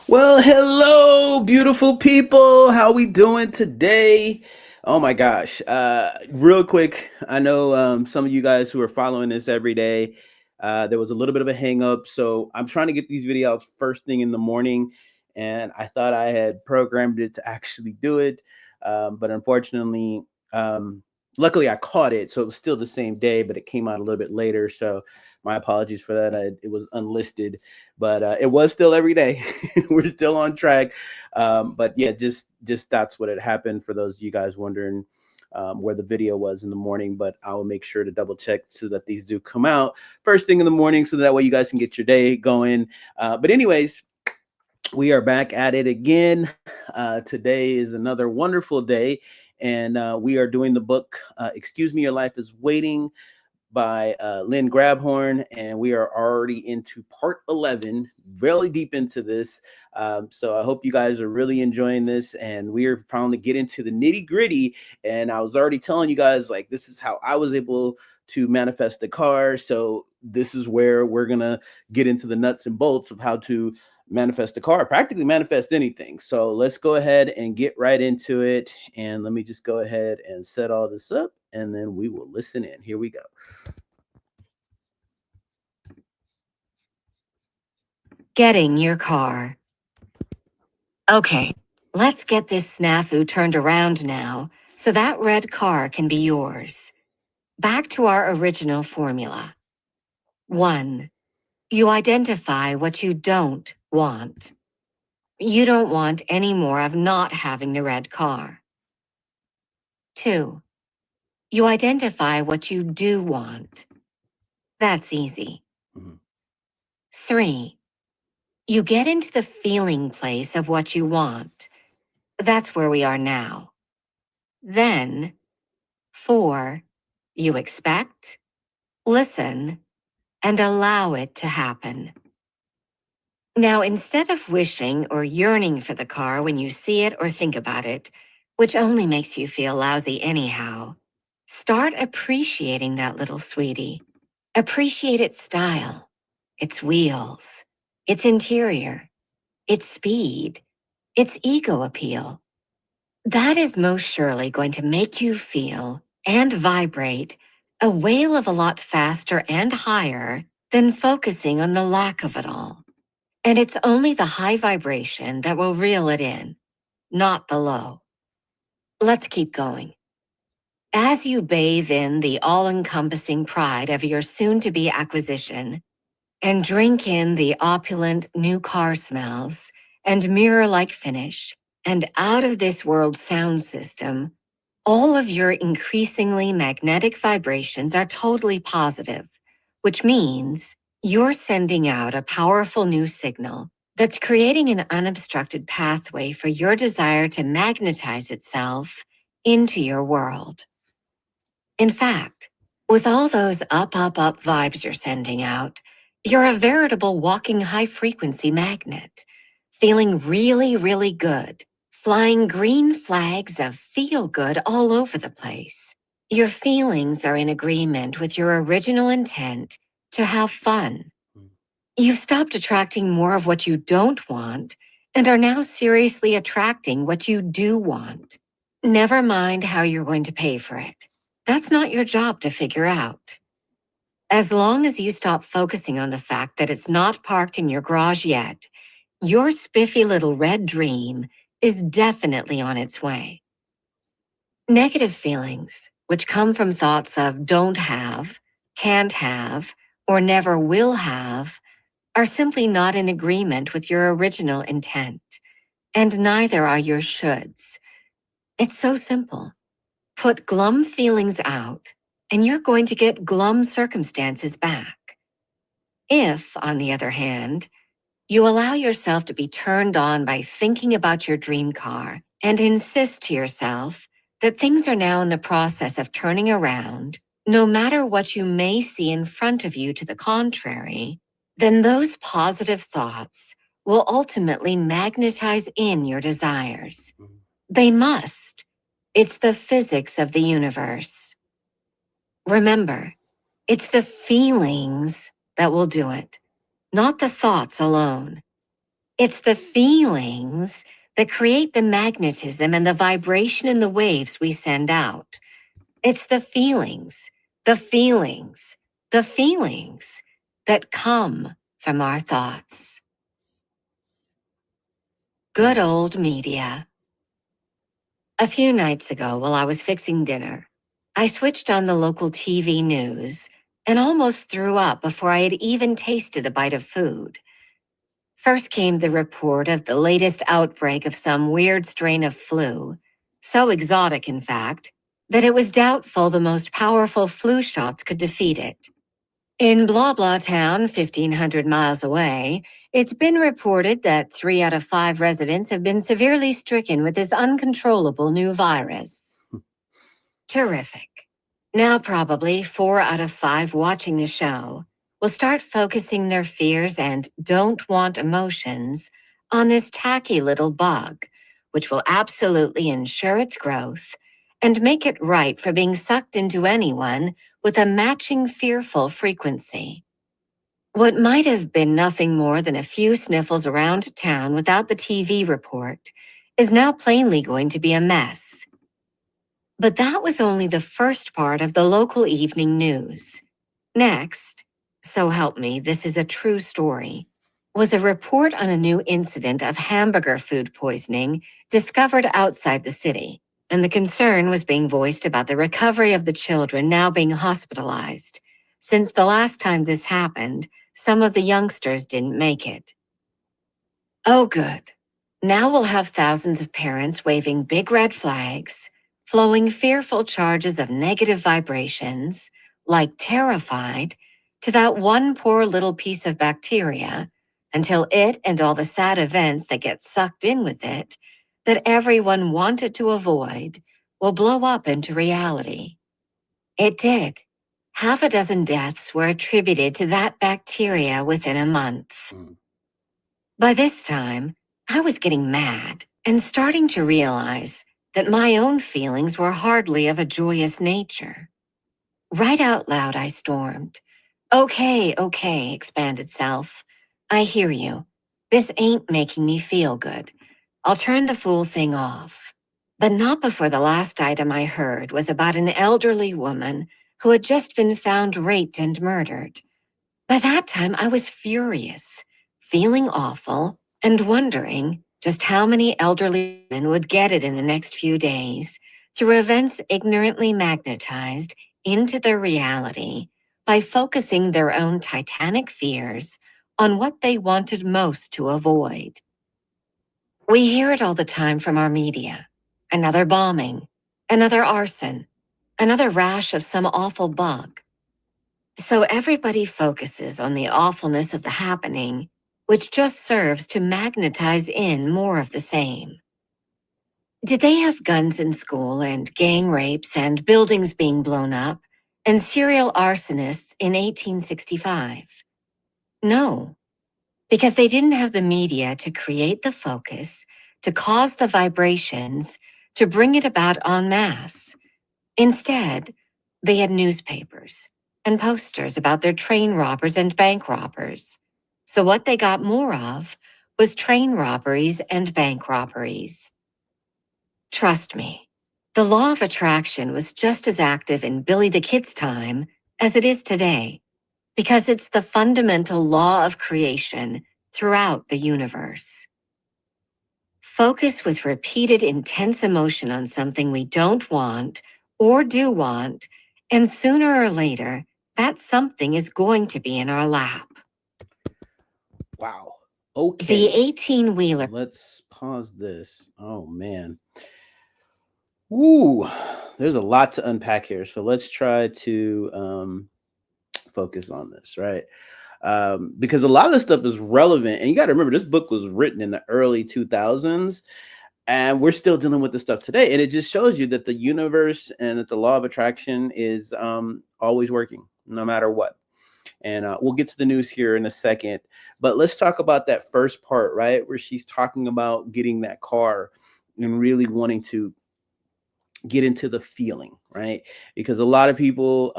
Well, hello, beautiful people. How we doing today? Oh my gosh. Real quick, I know some of you guys who are following this every day, there was a little bit of a hang up. So I'm trying to get these videos first thing in the morning, and I thought I had programmed it to actually do it. But unfortunately, um, luckily I caught it. So it was still the same day, but it came out a little bit later. So my apologies for that. It was unlisted, but it was still every day. We're still on track. But yeah, just that's what had happened for those of you guys wondering where the video was in the morning. But I will make sure to double check so that these do come out first thing in the morning, so that way you guys can get your day going. But anyways, we are back at it again. Today is another wonderful day, and we are doing the book "Excuse Me, Your Life Is Waiting" by Lynn Grabhorn, and we are already into part 11, really deep into this. So I hope you guys are really enjoying this, and we are trying to get into the nitty gritty. And I was already telling you guys, like, this is how I was able to manifest the car. So this is where we're gonna get into the nuts and bolts of how to manifest the car, practically manifest anything. So let's go ahead and get right into it. And let me just go ahead and set all this up, and then we will listen in. Here we go. Getting your car. Okay, let's get this snafu turned around now so that red car can be yours. Back to our original formula. 1. You identify what you don't want. You don't want any more of not having the red car. 2. You identify what you do want. That's easy. Mhm. 3. You get into the feeling place of what you want. That's where we are now. Then 4. You expect, listen, and allow it to happen. Now, instead of wishing or yearning for the car when you see it or think about it, which only makes you feel lousy anyhow, start appreciating that little sweetie. Appreciate its style, its wheels, its interior, its speed, its ego appeal. That is most surely going to make you feel and vibrate a whale of a lot faster and higher than focusing on the lack of it all. And it's only the high vibration that will reel it in, not the low. Let's keep going. As you bathe in the all-encompassing pride of your soon-to-be acquisition and drink in the opulent new car smells and mirror-like finish and out-of-this-world sound system, all of your increasingly magnetic vibrations are totally positive, which means you're sending out a powerful new signal that's creating an unobstructed pathway for your desire to magnetize itself into your world. In fact, with all those up vibes you're sending out, you're a veritable walking high-frequency magnet, feeling really, really good, flying green flags of feel good all over the place. Your feelings are in agreement with your original intent to have fun. You've stopped attracting more of what you don't want and are now seriously attracting what you do want. Never mind how you're going to pay for it. That's not your job to figure out. As long as you stop focusing on the fact that it's not parked in your garage yet, your spiffy little red dream is definitely on its way. Negative feelings, which come from thoughts of don't have, can't have, or never will have, are simply not in agreement with your original intent, and neither are your shoulds. It's so simple. Put glum feelings out, and you're going to get glum circumstances back. If, on the other hand, you allow yourself to be turned on by thinking about your dream car and insist to yourself that things are now in the process of turning around, no matter what you may see in front of you to the contrary, then those positive thoughts will ultimately magnetize in your desires. They must. It's the physics of the universe. Remember, it's the feelings that will do it, not the thoughts alone. It's the feelings that create the magnetism and the vibration in the waves we send out. It's the feelings, the feelings, the feelings that come from our thoughts. Good Mm, old media. A few nights ago, while I was fixing dinner, I switched on the local TV news and almost threw up before I had even tasted a bite of food. First came the report of the latest outbreak of some weird strain of flu, so exotic, in fact, that it was doubtful the most powerful flu shots could defeat it. In blah blah town, 1,500 miles away, it's been reported that 3 out of 5 residents have been severely stricken with this uncontrollable new virus. Terrific. Now, probably 4 out of 5 watching the show will start focusing their fears and don't want emotions on this tacky little bug, which will absolutely ensure its growth and make it right for being sucked into anyone with a matching fearful frequency. What might have been nothing more than a few sniffles around town without the TV report is now plainly going to be a mess. But that was only the first part of the local evening news. Next, so help me, this is a true story, was a report on a new incident of hamburger food poisoning discovered outside the city, and the concern was being voiced about the recovery of the children now being hospitalized. Since the last time this happened, some of the youngsters didn't make it. Oh, good. Now we'll have thousands of parents waving big red flags, flowing fearful charges of negative vibrations, like terrified, to that one poor little piece of bacteria, until it and all the sad events that get sucked in with it, that everyone wanted to avoid, will blow up into reality. It did. Half a dozen deaths were attributed to that bacteria within a month. mm, By this time, I was getting mad and starting to realize that my own feelings were hardly of a joyous nature. Right out loud, I stormed. Okay, okay, expanded self. I hear you. This ain't making me feel good. I'll turn the fool thing off. But not before the last item I heard was about an elderly woman who had just been found raped and murdered. By that time, I was furious, feeling awful, and wondering just how many elderly women would get it in the next few days through events ignorantly magnetized into their reality by focusing their own titanic fears on what they wanted most to avoid. We hear it all the time from our media. Another bombing, another arson, another rash of some awful bug. So everybody focuses on the awfulness of the happening, which just serves to magnetize in more of the same. Did they have guns in school and gang rapes and buildings being blown up and serial arsonists in 1865? No, because they didn't have the media to create the focus, to cause the vibrations, to bring it about en masse. Instead, they had newspapers and posters about their train robbers and bank robbers. So what they got more of was train robberies and bank robberies. Trust me, the law of attraction was just as active in Billy the Kid's time as it is today, because it's the fundamental law of creation throughout the universe. Focus with repeated intense emotion on something we don't want or do want, and sooner or later, that something is going to be in our lap. wow. The Okay. 18-wheeler. Let's pause this. Oh man. Ooh, there's a lot to unpack here. So let's try to focus on this, right? Because a lot of this stuff is relevant. And you got to remember, this book was written in the early 2000s, and we're still dealing with this stuff today. And it just shows you that the universe and that the law of attraction is always working, no matter what. And we'll get to the news here in a second. But let's talk about that first part, right? Where she's talking about getting that car and really wanting to get into the feeling, right? Because a lot of people,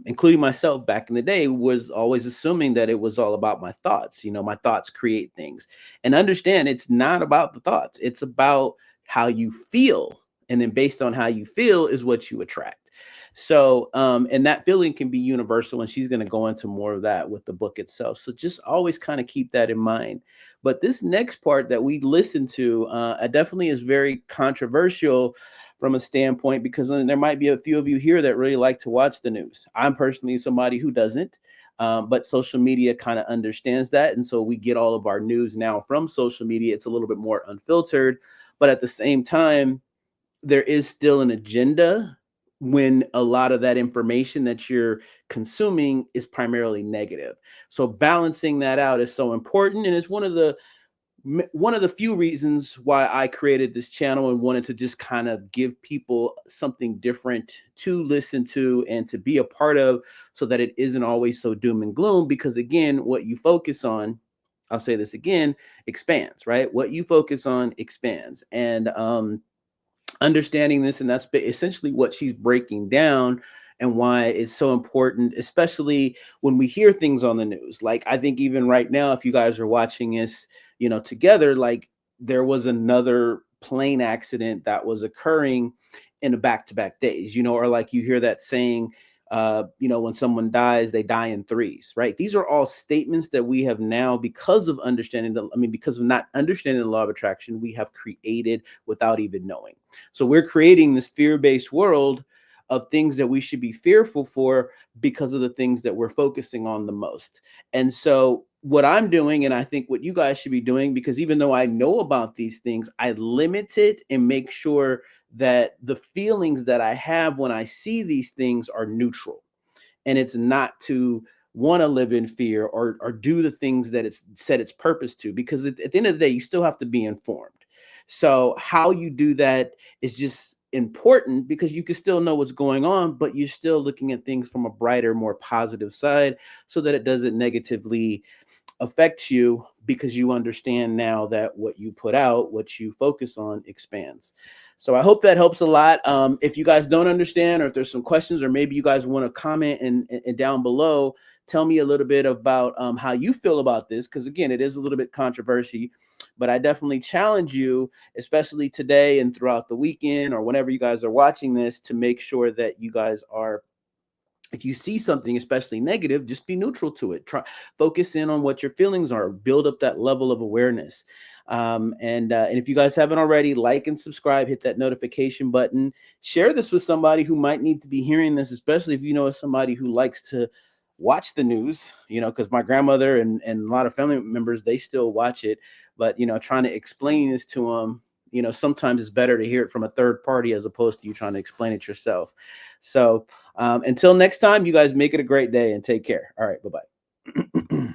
including myself back in the day, was always assuming that it was all about my thoughts. My thoughts create things. And understand, it's not about the thoughts, it's about how you feel. And then based on how you feel is what you attract. So, and that feeling can be universal. And she's going to go into more of that with the book itself. So just always kind of keep that in mind. But this next part that we listened to, definitely is very controversial from a standpoint, because there might be a few of you here that really like to watch the news. I'm personally somebody who doesn't, but social media kind of understands that. And so we get all of our news now from social media. It's a little bit more unfiltered, but at the same time, there is still an agenda when a lot of that information that you're consuming is primarily negative. So balancing that out is so important, and it's one of the few reasons why I created this channel and wanted to just kind of give people something different to listen to and to be a part of, so that it isn't always so doom and gloom. Because again, what you focus on, I'll say this again, expands, right? What you focus on expands. And understanding this, and that's essentially what she's breaking down, and why it's so important, especially when we hear things on the news. Like, I think even right now, if you guys are watching this, together, like, there was another plane accident that was occurring in the back-to-back days, or like you hear that saying, when someone dies, they die in threes, right? These are all statements that we have now, because of because of not understanding the law of attraction, we have created without even knowing. So we're creating this fear-based world of things that we should be fearful for, because of the things that we're focusing on the most. And so what I'm doing, and I think what you guys should be doing, because even though I know about these things, I limit it and make sure that the feelings that I have when I see these things are neutral. And it's not to want to live in fear, or do the things that it's set its purpose to, because at the end of the day, you still have to be informed. So how you do that is just important, because you can still know what's going on, but you're still looking at things from a brighter, more positive side, so that it doesn't negatively affects you, because you understand now that what you put out, what you focus on, expands. So I hope that helps a lot. If you guys don't understand, or if there's some questions, or maybe you guys want to comment and down below, tell me a little bit about how you feel about this, because again, it is a little bit controversy. But I definitely challenge you, especially today and throughout the weekend, or whenever you guys are watching this, to make sure that you guys are, if you see something especially negative, just be neutral to it. Try focus in on what your feelings are, build up that level of awareness. And if you guys haven't already, like and subscribe, hit that notification button, share this with somebody who might need to be hearing this, especially if you know somebody who likes to watch the news, because my grandmother and a lot of family members, they still watch it. But trying to explain this to them, sometimes it's better to hear it from a third party, as opposed to you trying to explain it yourself. So until next time, you guys make it a great day and take care. All right. Bye bye.